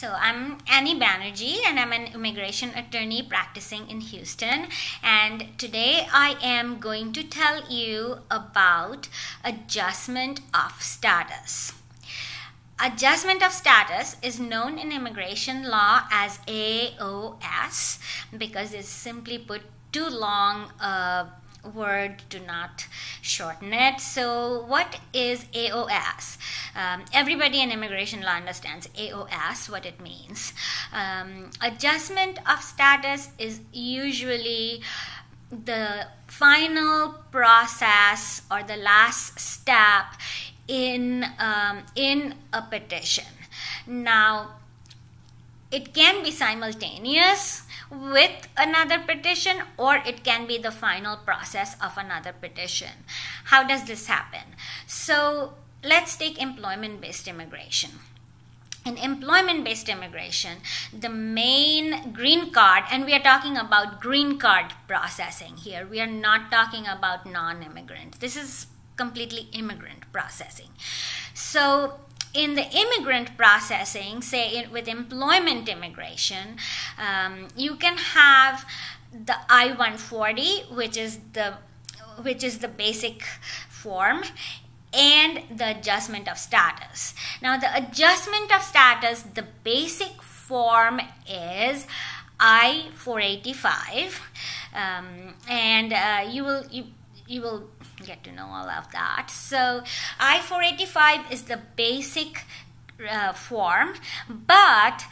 So I'm Annie Banerjee and I'm an immigration attorney practicing in Houston, and today I am going to tell you about adjustment of status. Adjustment of status is known in immigration law as AOS because it's simply put too long word, do not shorten it. So what is AOS? Everybody in immigration law understands AOS, what it means. Adjustment of status is usually the final process or the last step in a petition. Now, it can be simultaneous with another petition, or it can be the final process of another petition. How does this happen? So let's take employment-based immigration. In employment-based immigration, the main green card, and we are talking about green card processing here. We are not talking about non-immigrant. This is completely immigrant processing. So in the immigrant processing, say with employment immigration, you can have the I-140, which is the basic form, and the adjustment of status. Now, the adjustment of status, the basic form is I-485, and you will get to know all of that. So I-485 is the basic form, but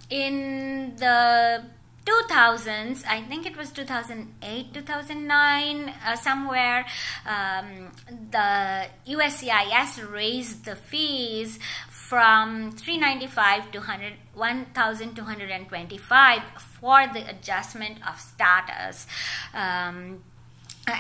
in the 2000s, I think it was 2008, 2009, somewhere, the USCIS raised the fees from $395 to $1,225 for the adjustment of status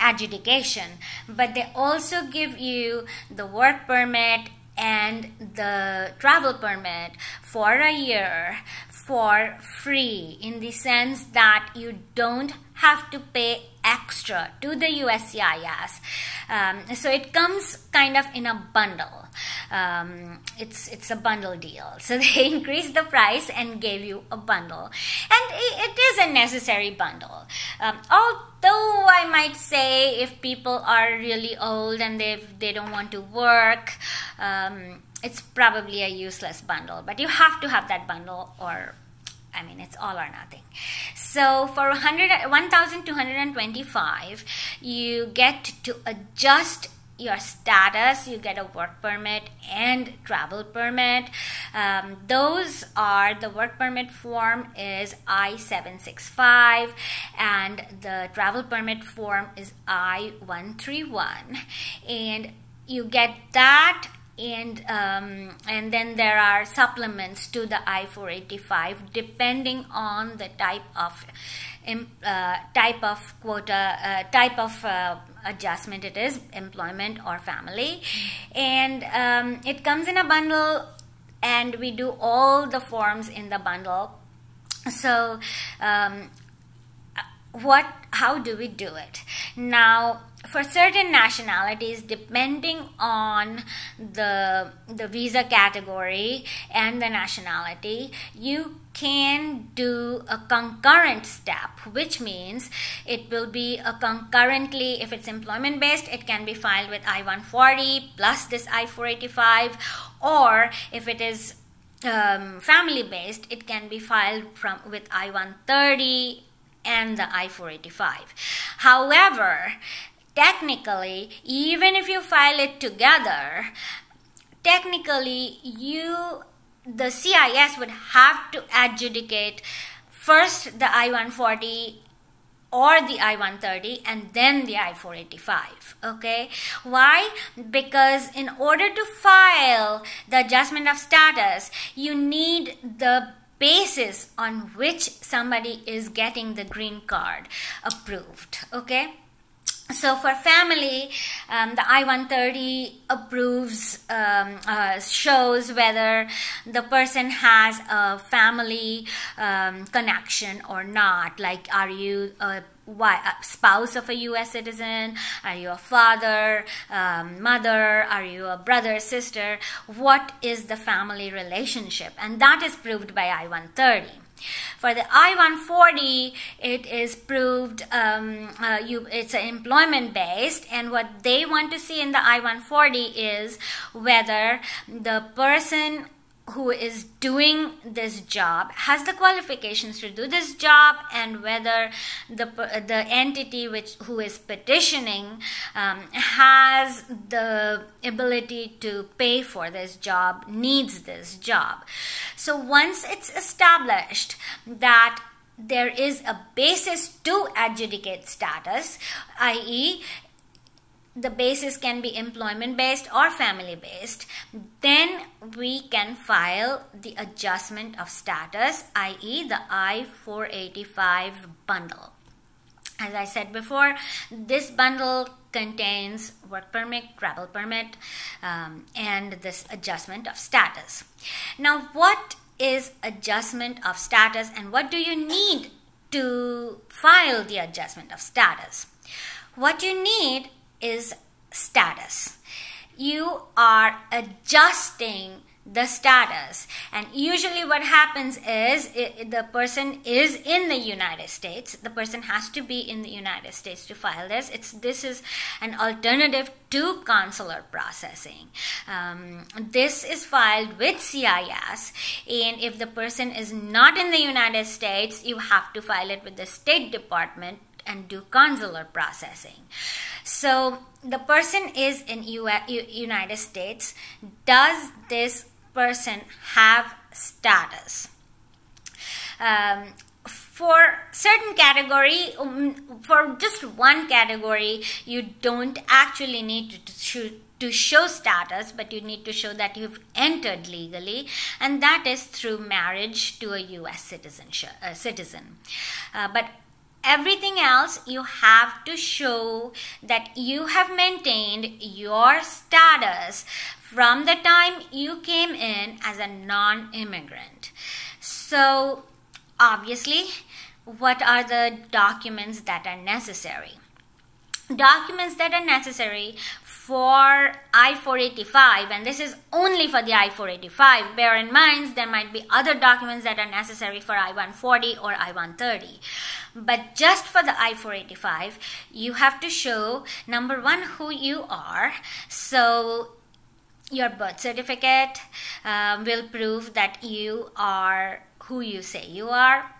adjudication, but they also give you the work permit and the travel permit for a year for free, in the sense that you don't have to pay extra to the USCIS. So it comes kind of in a bundle. It's a bundle deal. So they increased the price and gave you a bundle. And it is a necessary bundle. Although I might say if people are really old and they don't want to work, it's probably a useless bundle. But you have to have that bundle, or I mean, it's all or nothing. So for $1,225, you get to adjust your status. You get a work permit and travel permit. Those are, the work permit form is I-765 and the travel permit form is I-131, and you get that. And then there are supplements to the I-485 depending on the type of adjustment it is, employment or family. And it comes in a bundle, and we do all the forms in the bundle. So how do we do it? Now, for certain nationalities, depending on the visa category and the nationality, you can do a concurrent step, which means it will be a concurrently, if it's employment based, it can be filed with I-140 plus this I-485, or if it is family based, it can be filed with I-130 and the I-485. However, technically, even if you file it together, technically the CIS would have to adjudicate first the I-140 or the I-130 and then the I-485. Okay? Why? Because in order to file the adjustment of status, you need the basis on which somebody is getting the green card approved. Okay? So for family, the I-130 approves, shows whether the person has a family connection or not. Like, are you a spouse of a U.S. citizen? Are you a father, mother? Are you a brother, sister? What is the family relationship? And that is proved by I-130. For the I-140, it is proved, it's employment based, and what they want to see in the I-140 is whether the person who is doing this job has the qualifications to do this job, and whether the entity who is petitioning has the ability to pay for this job, needs this job. So once it's established that there is a basis to adjudicate status, i.e., the basis can be employment-based or family-based, then we can file the adjustment of status, i.e. the I-485 bundle. As I said before, this bundle contains work permit, travel permit, and this adjustment of status. Now, what is adjustment of status, and what do you need to file the adjustment of status? What you need is status. You are adjusting the status, and usually what happens is the person is in the United States. The person has to be in the United States to file this. This is an alternative to consular processing. This is filed with CIS, and if the person is not in the United States, you have to file it with the State Department and do consular processing. So the person is in United States. Does this person have status? For certain category, for just one category, you don't actually need to show status, but you need to show that you've entered legally, and that is through marriage to a U.S. citizen. But everything else, you have to show that you have maintained your status from the time you came in as a non-immigrant. So, obviously, what are the documents that are necessary? Documents that are necessary for I-485, and this is only for the I-485. Bear in mind, there might be other documents that are necessary for I-140 or I-130. But just for the I-485, you have to show, number one, who you are. So your birth certificate will prove that you are who you say you are.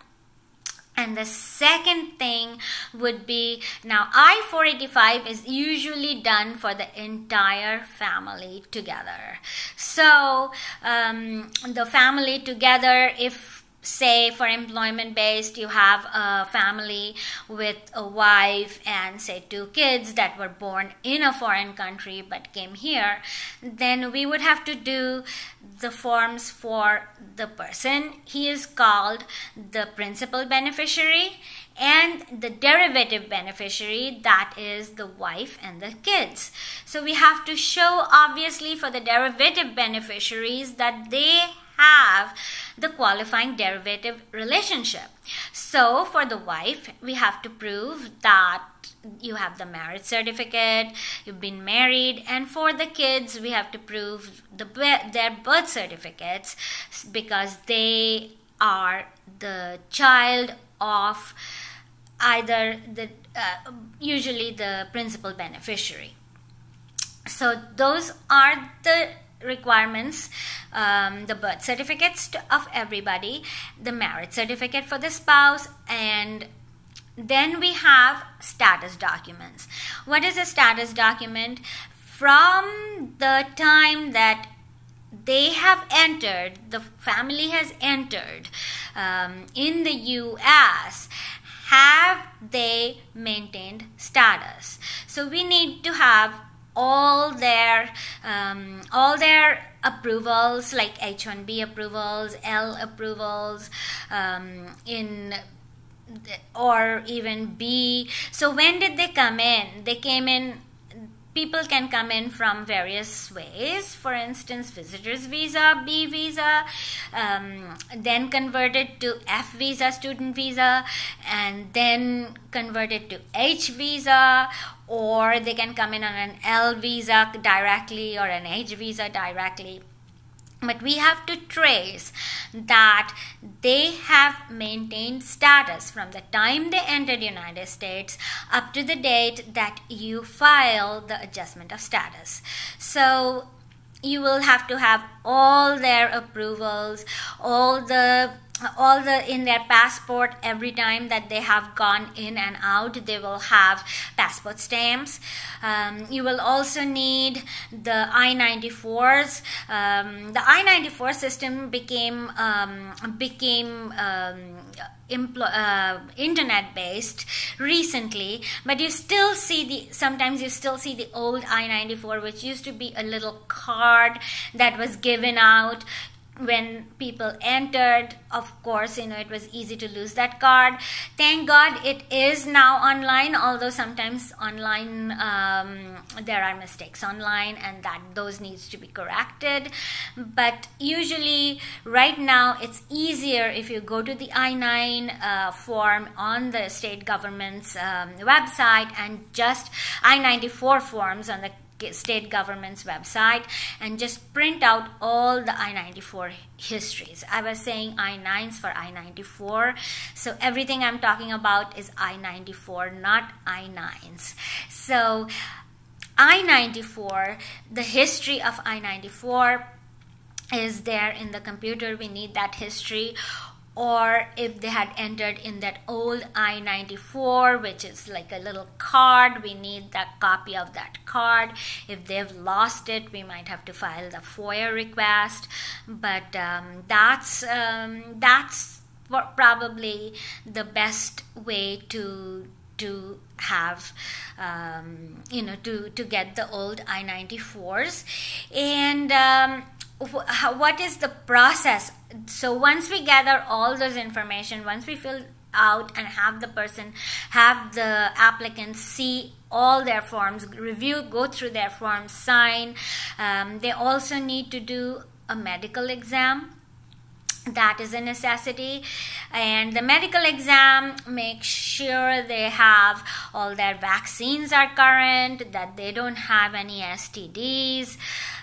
And the second thing would be, now I-485 is usually done for the entire family together. So the family together, if say for employment based, you have a family with a wife and say 2 kids that were born in a foreign country but came here, then we would have to do the forms for the person. He is called the principal beneficiary, and the derivative beneficiary, that is the wife and the kids. So we have to show, obviously, for the derivative beneficiaries that they have the qualifying derivative relationship. So for the wife, we have to prove that you have the marriage certificate, you've been married, and for the kids, we have to prove their birth certificates, because they are the child of either usually the principal beneficiary. So those are the requirements, the birth certificates of everybody, the marriage certificate for the spouse, and then we have status documents. What is a status document? From the time that they have entered, the family has entered in the U.S., have they maintained status? So we need to have all their approvals, like H-1B approvals, L approvals, or even B. So when did they come in? They came in people can come in from various ways. For instance, visitor's visa, B visa, then converted to F visa, student visa, and then converted to H visa, or they can come in on an L visa directly or an H visa directly. But we have to trace that they have maintained status from the time they entered the United States up to the date that you file the adjustment of status. So you will have to have all their approvals, all the in their passport. Every time that they have gone in and out, they will have passport stamps. You will also need the I-94s. The I-94 system became internet based recently, but you still see sometimes you still see the old I-94, which used to be a little card that was given out when people entered. Of course, it was easy to lose that card. Thank God it is now online, although sometimes online there are mistakes online, and those needs to be corrected. But usually right now it's easier if you go to the I-9 form on the state government's website, and just I-94 forms on the state government's website, and just print out all the I-94 histories. I was saying I-9s for I-94, so everything I'm talking about is I-94, not I-9s. So I-94, the history of I-94 is there in the computer. We need that history. Or if they had entered in that old I-94, which is like a little card, we need that copy of that card. If they've lost it, we might have to file the FOIA request. But that's probably the best way to have to get the old I-94s. And what is the process? So once we gather all those information, once we fill out and have the applicant see all their forms, review, go through their forms, sign, they also need to do a medical exam. That is a necessity. And the medical exam makes sure they have all their vaccines are current, that they don't have any STDs,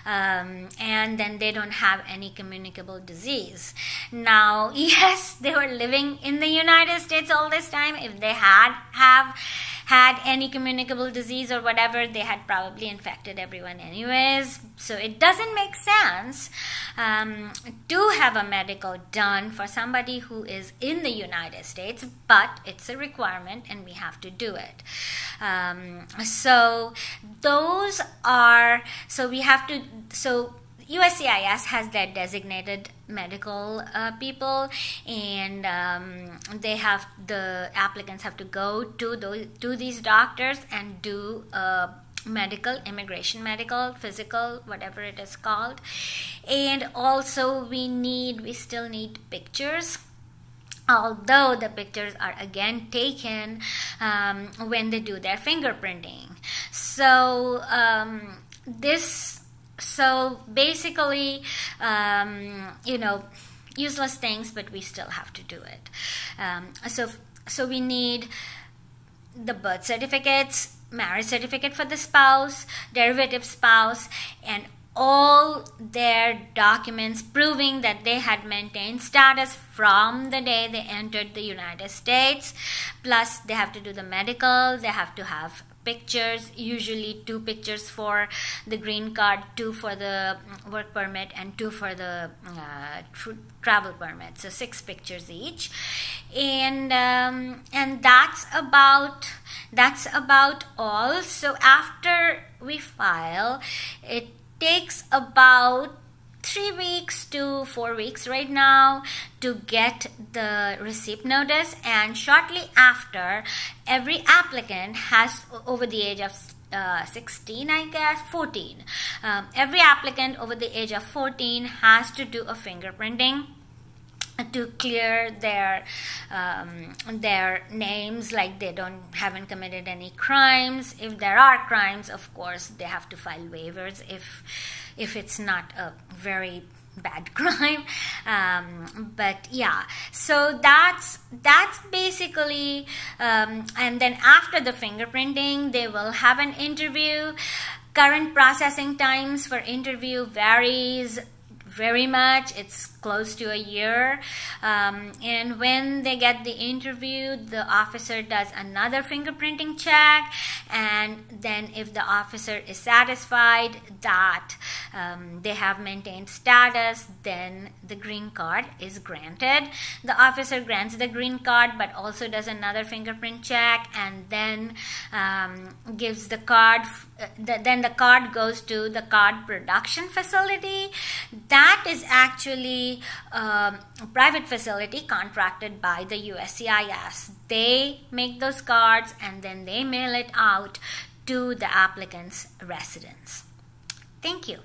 and then they don't have any communicable disease. Now, yes, they were living in the United States all this time. If they had any communicable disease or whatever, they had probably infected everyone anyways. So it doesn't make sense to have a medical done for somebody who is in the United States, but it's a requirement and we have to do it. So those are, so USCIS has their designated medical people, and the applicants have to go to these doctors and do medical, immigration medical, physical, whatever it is called. And also we still need pictures, although the pictures are again taken when they do their fingerprinting. So So basically, useless things, but we still have to do it. So we need the birth certificates, marriage certificate for the spouse, derivative spouse, and all their documents proving that they had maintained status from the day they entered the United States. Plus, they have to do the medical, they have to have pictures, usually 2 pictures for the green card, 2 for the work permit, and 2 for the travel permit. So 6 pictures each, and that's about all. So after we file, it takes about 3 weeks to 4 weeks right now to get the receipt notice, and shortly after, every applicant has, over the age of 16, I guess, 14. Every applicant over the age of 14 has to do a fingerprinting. to clear their names, like they haven't committed any crimes. If there are crimes, of course, they have to file waivers if it's not a very bad crime. But yeah, so that's basically, and then after the fingerprinting, they will have an interview. Current processing times for interview varies very much. It's close to a year, and when they get the interview, the officer does another fingerprinting check, and then if the officer is satisfied that they have maintained status, then the green card is granted. The officer grants the green card but also does another fingerprint check, and then gives the card. Then the card goes to the card production facility. That is actually a private facility contracted by the USCIS. They make those cards and then they mail it out to the applicant's residence. Thank you.